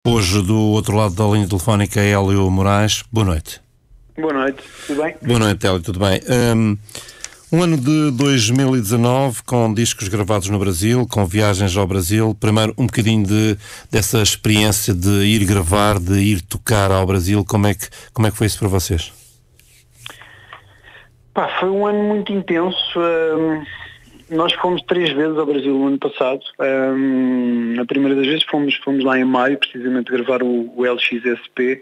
Hoje, do outro lado da linha telefónica, Hélio Moraes. Boa noite. Boa noite, tudo bem? Boa noite, Hélio, tudo bem? Um ano de 2019 com discos gravados no Brasil, com viagens ao Brasil. Primeiro, um bocadinho dessa experiência de ir gravar, de ir tocar ao Brasil. Como é que foi isso para vocês? Foi um ano muito intenso. Nós fomos 3 vezes ao Brasil no ano passado. A primeira das vezes fomos lá em maio, precisamente gravar o LXSP,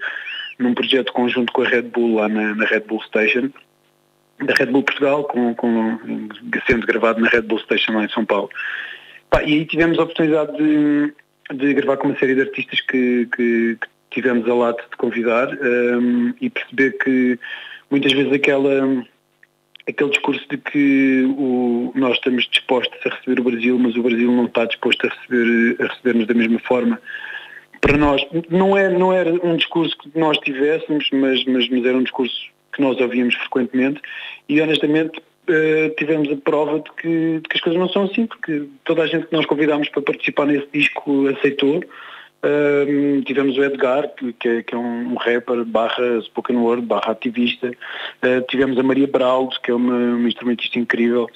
num projeto conjunto com a Red Bull, lá na Red Bull Station, da Red Bull Portugal, sendo gravado na Red Bull Station lá em São Paulo. E aí tivemos a oportunidade de gravar com uma série de artistas que tivemos a lata de convidar, e perceber que muitas vezes aquele discurso de que nós estamos dispostos a receber o Brasil, mas o Brasil não está disposto a receber-nos da mesma forma. Para nós, não era um discurso que nós tivéssemos, mas era um discurso que nós ouvíamos frequentemente, e honestamente tivemos a prova de que as coisas não são assim, porque toda a gente que nós convidámos para participar nesse disco aceitou. Tivemos o Edgar, que é um rapper / spoken word / ativista. Tivemos a Maria Braudo, que é uma instrumentista incrível.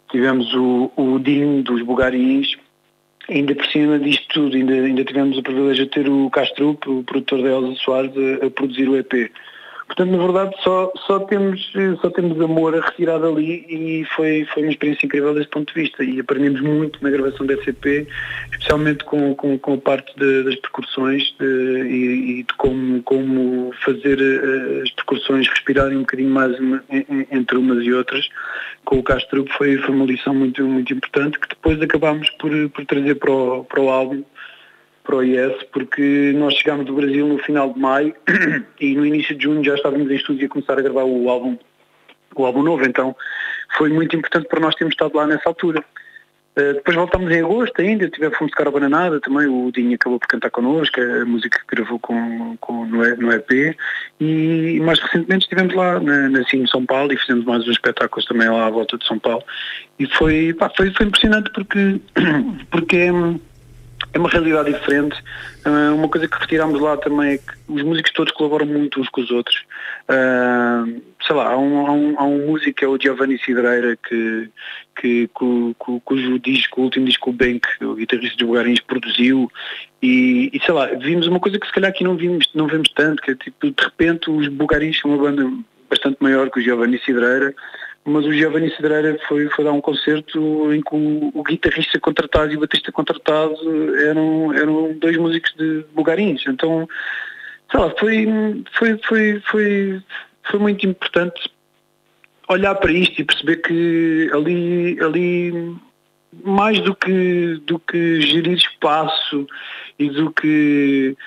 Tivemos o Dinho dos Bugarins. Ainda por cima disto tudo, ainda tivemos o privilégio de ter o Castrup, o produtor da Elza Soares, a produzir o EP. Portanto, na verdade, só temos amor a retirar dali, e foi uma experiência incrível desse ponto de vista, e aprendemos muito na gravação desse EP, especialmente com a parte das percussões e de como fazer as percussões respirarem um bocadinho mais entre umas e outras. Com o Castro foi uma lição muito, muito importante, que depois acabámos por trazer para o álbum, para o Yes, porque nós chegámos do Brasil no final de maio e no início de junho já estávamos em estúdio a começar a gravar o álbum novo, então foi muito importante para nós termos estado lá nessa altura. Depois voltámos em agosto ainda, fomos tocar a Bananada também, o Dinho acabou por cantar connosco, a música que gravou no EP, e mais recentemente estivemos lá na Cine São Paulo e fizemos mais uns espetáculos também lá à volta de São Paulo, e foi impressionante porque é uma realidade diferente. Uma coisa que retirámos lá também é que os músicos todos colaboram muito uns com os outros. Há um músico que é o Giovanni Cidreira, cujo disco, o último disco, o Bank, o guitarrista dos Bugarins, produziu, e vimos uma coisa que se calhar aqui não vemos tanto, que é tipo, de repente os Bugarins são uma banda bastante maior que o Giovanni Cidreira, mas o Giovanni Cidreira foi dar um concerto em que o guitarrista contratado e o baterista contratado eram 2 músicos de Bugarins. Então, foi muito importante olhar para isto e perceber que ali mais do que gerir espaço e do que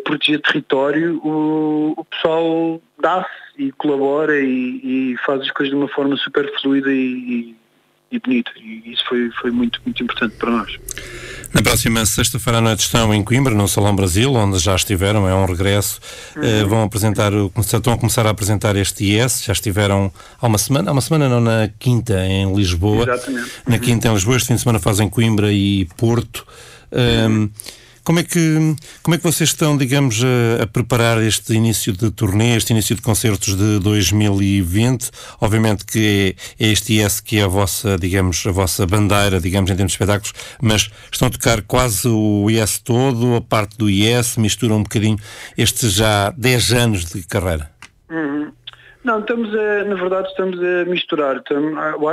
proteger território, o pessoal dá-se e colabora e faz as coisas de uma forma super fluida e bonita, e isso foi muito, muito importante para nós. Na próxima sexta-feira à noite estão em Coimbra, no Salão Brasil, onde já estiveram, é um regresso. Estão a começar a apresentar este Yes, já estiveram há uma semana não, na quinta em Lisboa. Exatamente. Na quinta em Lisboa, este fim de semana fazem Coimbra e Porto. Como é que vocês estão, digamos, a preparar este início de turnê, este início de concertos de 2020? Obviamente que é este Yes que é a vossa bandeira, digamos, em termos de espetáculos, mas estão a tocar quase o Yes todo, a parte do Yes, misturam um bocadinho estes já 10 anos de carreira? Não, na verdade estamos a misturar.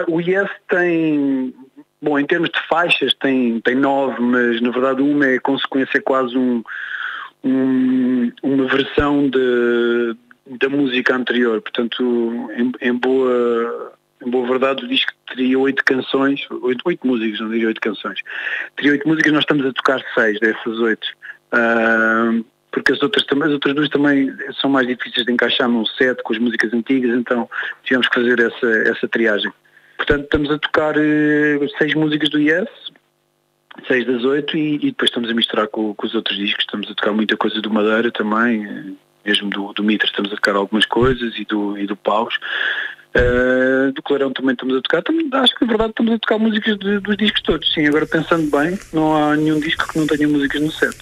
O Yes tem... Bom, em termos de faixas tem 9, mas na verdade uma é consequência, quase uma versão da música anterior. Portanto, em boa verdade, o disco teria 8 canções, 8 músicas, não diria 8 canções. Teria 8 músicas, nós estamos a tocar 6 dessas 8. Porque as outras 2 também são mais difíceis de encaixar num set com as músicas antigas, então tivemos que fazer essa triagem. Portanto, estamos a tocar 6 músicas do Yes, 6 das 8, e depois estamos a misturar com os outros discos. Estamos a tocar muita coisa do Madeira também, mesmo do Mitra estamos a tocar algumas coisas, e do Paus. Do Clarão também estamos a tocar. Acho que na verdade estamos a tocar músicas dos discos todos. Sim, agora pensando bem, não há nenhum disco que não tenha músicas no set.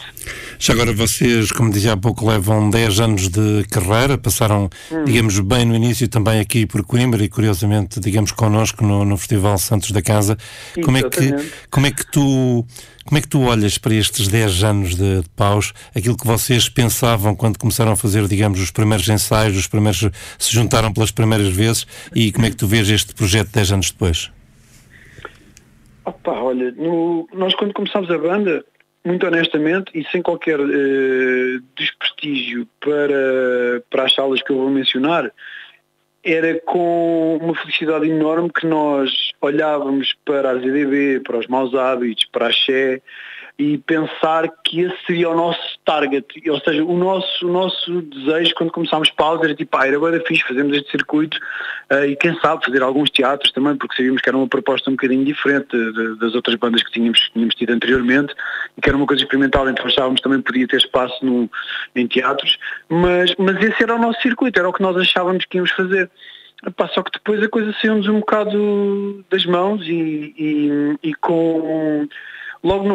Já agora vocês, como dizia há pouco, levam 10 anos de carreira, passaram, digamos, bem no início também aqui por Coimbra e curiosamente, digamos, connosco no Festival Santos da Casa. Como é que tu olhas para estes 10 anos de paus, aquilo que vocês pensavam quando começaram a fazer, digamos, os primeiros ensaios, os primeiros se juntaram pelas primeiras vezes, e como é que tu vês este projeto 10 anos depois? Olha, nós quando começámos a banda, muito honestamente e sem qualquer desprestígio para as salas que eu vou mencionar, era com uma felicidade enorme que nós olhávamos para a ZDB, para os Maus Hábitos, para a Xé, e pensar que esse seria o nosso target, ou seja, o nosso desejo quando começámos pausa era tipo, era bem fixe, fazemos este circuito e quem sabe fazer alguns teatros também, porque sabíamos que era uma proposta um bocadinho diferente das outras bandas que tínhamos tido anteriormente e que era uma coisa experimental, então achávamos que também podia ter espaço em teatros, mas esse era o nosso circuito, era o que nós achávamos que íamos fazer. Só que depois a coisa saiu-nos um bocado das mãos e com... Logo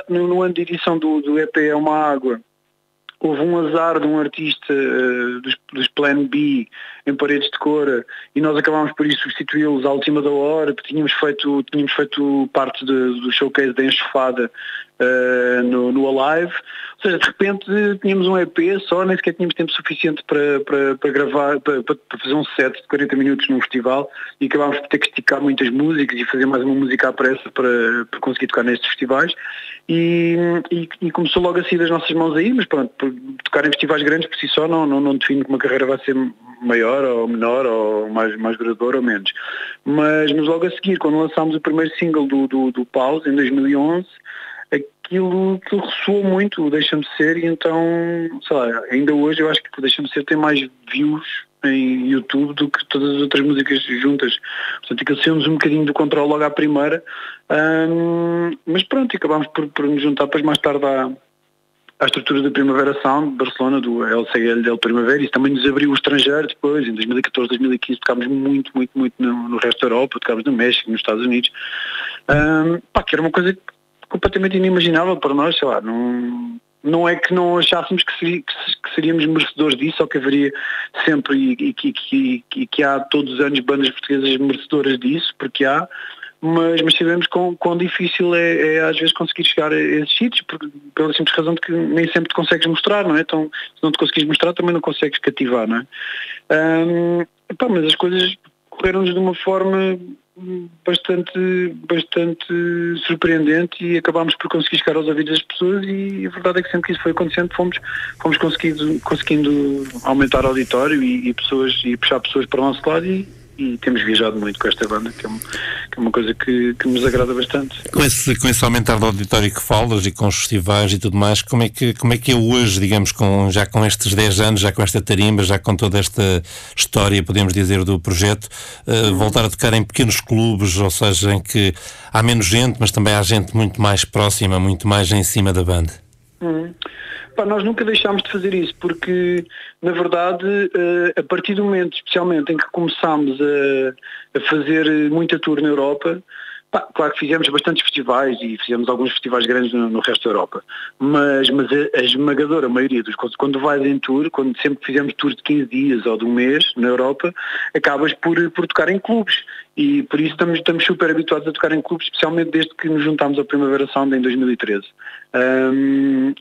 no ano de edição do EP É Uma Água, houve um azar de um artista dos Plan B em Paredes de Cora e nós acabámos por isso substituí-los à última da hora, porque tínhamos feito parte do showcase da Enxofada no Alive. Ou seja, de repente tínhamos um EP só, nem sequer tínhamos tempo suficiente para gravar, para fazer um set de 40 minutos num festival e acabámos por ter que esticar muitas músicas e fazer mais uma música à pressa para conseguir tocar nestes festivais e começou logo a sair das nossas mãos aí, mas pronto, por tocar em festivais grandes por si só não define que uma carreira vai ser maior ou menor ou mais duradoura ou menos. Mas logo a seguir, quando lançámos o primeiro single do Pause, em 2011, aquilo que ressoou muito, o Deixa-me Ser, e então, sei lá, ainda hoje eu acho que o Deixa-me Ser tem mais views em YouTube do que todas as outras músicas juntas. Portanto, aquilo saiu-nos um bocadinho do controle logo à primeira, mas pronto, acabámos por nos juntar depois mais tarde à estrutura da Primavera Sound de Barcelona, do LCL del Primavera. Isso também nos abriu o estrangeiro depois, em 2014, 2015 tocámos muito no resto da Europa, tocámos no México, nos Estados Unidos, que era uma coisa completamente inimaginável para nós, sei lá, não é que não achássemos que seríamos merecedores disso, ou que haveria sempre e que há todos os anos bandas portuguesas merecedoras disso, porque há, mas sabemos quão difícil é às vezes conseguir chegar a esses sítios, pela simples razão de que nem sempre te consegues mostrar, não é? Então, se não te conseguires mostrar, também não consegues cativar, não é? Mas as coisas correram-nos de uma forma bastante surpreendente e acabámos por conseguir chegar aos ouvidos das pessoas e a verdade é que sempre que isso foi acontecendo fomos conseguindo aumentar o auditório e puxar pessoas para o nosso lado e temos viajado muito com esta banda, que é uma coisa que nos agrada bastante. Com esse aumentar do auditório que falas e com os festivais e tudo mais, como é que é hoje, digamos, já com estes 10 anos, já com esta tarimba, já com toda esta história, podemos dizer, do projeto, voltar a tocar em pequenos clubes, ou seja, em que há menos gente, mas também há gente muito mais próxima, muito mais em cima da banda? Nós nunca deixámos de fazer isso, porque, na verdade, a partir do momento, especialmente, em que começámos a fazer muita tour na Europa, claro que fizemos bastantes festivais e fizemos alguns festivais grandes no resto da Europa, mas a esmagadora maioria dos coisas, quando vais em tour, quando sempre fizemos tour de 15 dias ou de um mês na Europa, acabas por tocar em clubes. E por isso estamos super habituados a tocar em clubes, especialmente desde que nos juntámos ao Primavera Sound em 2013.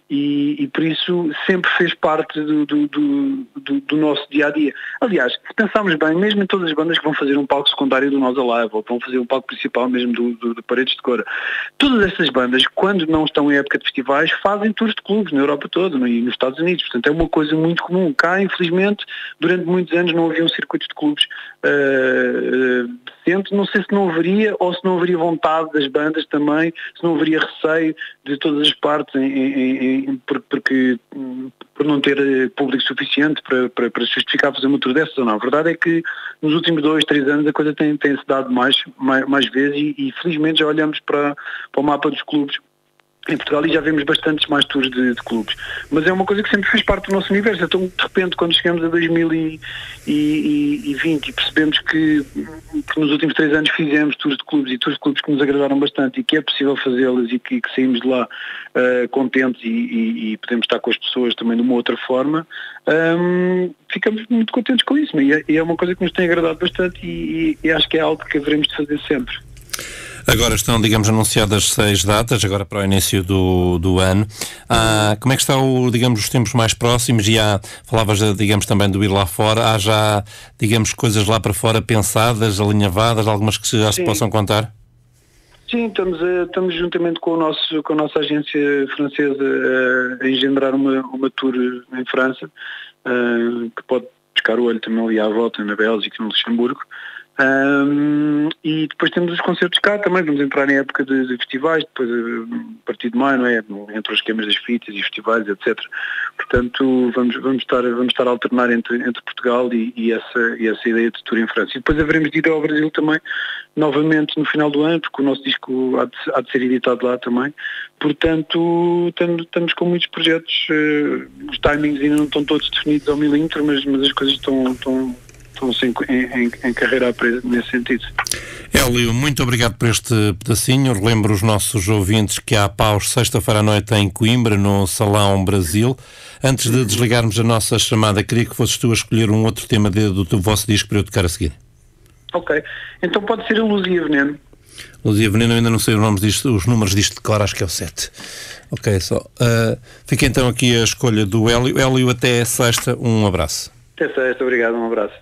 E por isso sempre fez parte do nosso dia-a-dia. Aliás, se pensarmos bem, mesmo em todas as bandas que vão fazer um palco secundário do Nós Alive, ou vão fazer um palco principal mesmo do Paredes de Cora, todas essas bandas, quando não estão em época de festivais, fazem tours de clubes na Europa toda e nos Estados Unidos. Portanto, é uma coisa muito comum. Cá, infelizmente, durante muitos anos não havia um circuito de clubes não sei se não haveria ou se não haveria vontade das bandas também, se não haveria receio de todas as partes por não ter público suficiente para justificar fazer uma tour dessas ou não. A verdade é que nos últimos 2, 3 anos a coisa tem-se dado mais vezes e felizmente já olhamos para o mapa dos clubes em Portugal, e já vemos bastantes mais tours de clubes. Mas é uma coisa que sempre fez parte do nosso universo. Então, de repente, quando chegamos a 2020 e percebemos que nos últimos 3 anos fizemos tours de clubes e tours de clubes que nos agradaram bastante e que é possível fazê-las e que saímos de lá contentes e podemos estar com as pessoas também de uma outra forma, ficamos muito contentes com isso. E é uma coisa que nos tem agradado bastante e acho que é algo que haveremos de fazer sempre. Agora estão, digamos, anunciadas 6 datas, agora para o início do ano. Como é que está, digamos, os tempos mais próximos? E falavas, digamos, também do ir lá fora. Há já, digamos, coisas lá para fora pensadas, alinhavadas, algumas que já se possam contar? Sim, estamos juntamente com a nossa agência francesa a engendrar uma tour em França, que pode pescar o olho também ali à volta, na Bélgica e no Luxemburgo. E depois temos os concertos cá também, vamos entrar em época de festivais, depois a partir de maio, não é? Entre os esquemas das fitas e festivais, etc. Portanto, vamos estar a alternar entre Portugal e essa ideia de tour em França. E depois haveremos de ir ao Brasil também, novamente no final do ano, porque o nosso disco há de ser editado lá também. Portanto, estamos com muitos projetos, os timings ainda não estão todos definidos ao milímetro, mas as coisas estão em carreira presa nesse sentido. Hélio, muito obrigado por este pedacinho. Relembro os nossos ouvintes que há paus sexta-feira à noite em Coimbra, no Salão Brasil. Antes de desligarmos a nossa chamada, queria que fosses tu a escolher um outro tema do vosso disco para eu tocar a seguir. Ok, então pode ser a Luz e a Veneno. Luz e a Veneno, eu ainda não sei os números disto de cor, acho que é o 7. Ok, só. Fica então aqui a escolha do Hélio. Hélio, até sexta, um abraço. Até sexta, obrigado, um abraço.